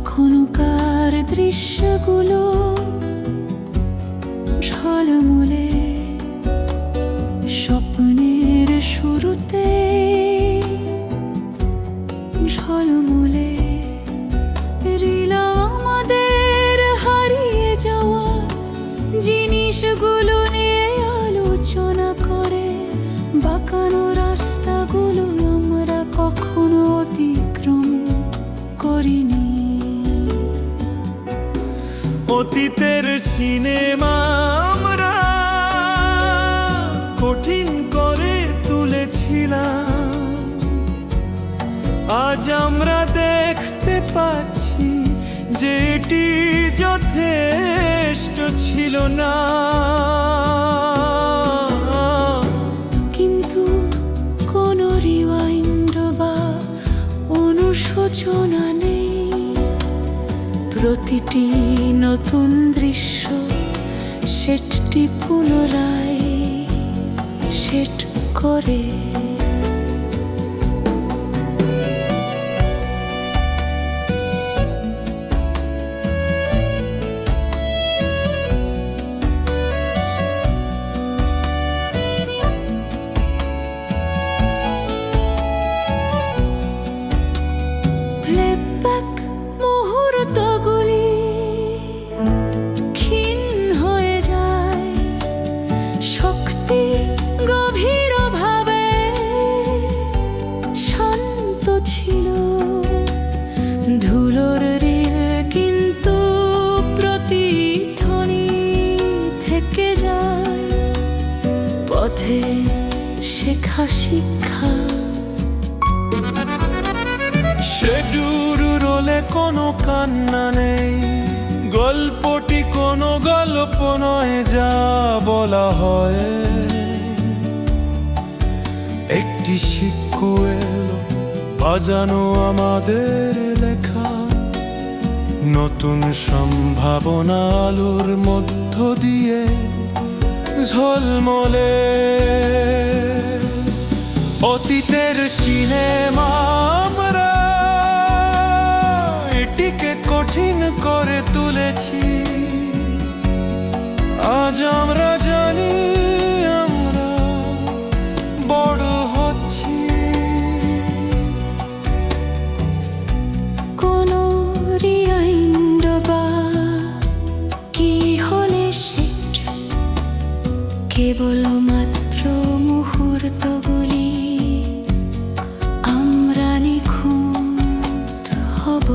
তখনকার দৃশ্যগুলো ঝলমলে স্বপ্নের শুরুতে, ঝলমলে রিলা আমাদের হারিয়ে যাওয়া জিনিসগুলো নিয়ে আলোচনা করে। বাঁকানো রাস্তাগুলো আমরা কখনো অতিক্রম করিনি। অতীতের সিনেমা আমরা কঠিন করে তুলেছিলাম, আজ আমরা দেখতে পাচ্ছি যে এটি যথেষ্ট ছিল না। কিন্তু কোনো রিওয়াইন্ড বা অনুশোচনা নেই। প্রতিটি নতুন দৃশ্য সেটটি পুনরায় সেট করে। প্লেব্যাক মুহূর্তগুলি ক্ষীণ হয়ে যায়, শক্তি গভীরভাবে শান্ত ছিল। ধুলোর রিল কিন্তু প্রতিধ্বনি থেকে যায়, পথে শেখা শিক্ষা। সেডুর রোলে কোনো কান্না নেই, গল্পটি কোনো গল্প নয় যা বলা হয়। একটি সিক্যুয়েল বাজানো আমাদের লেখা, নতুন সম্ভাবনা আলোর মধ্য দিয়ে ঝলমলে। অতীতের সিনেমা আমরা এটিকে কঠিন করে তুলেছি, আজ আমরা জানি আমরা বড় হচ্ছি। কোনো রিওয়াইন্ড বা কি হলে সেট, কেবলমাত্র মুহূর্তগুলি আমরা নিখুঁত হব।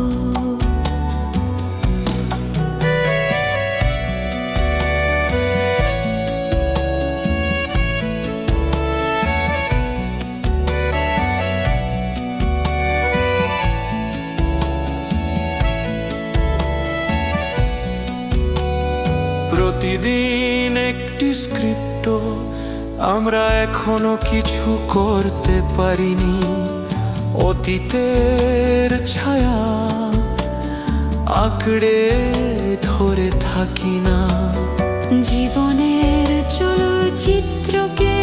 প্রতিদিন একটি স্ক্রিপ্ট আমরা এখনো কিছু করতে পারিনি। অতীতের ছায়া আঁকড়ে ধরে থাকি না। জীবনের চলচ্চিত্রকে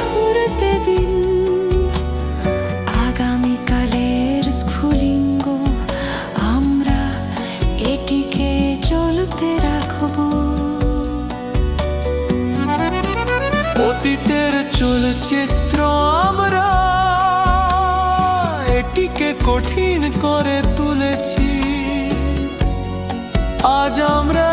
ঘুরতে দিন, আগামীকালের স্ফুলিঙ্গ আমরা এটিকে চলতে রাখব। অতীতের চলচ্চিত্র আমরা এটিকে কঠিন করে তুলেছি, আজ আমরা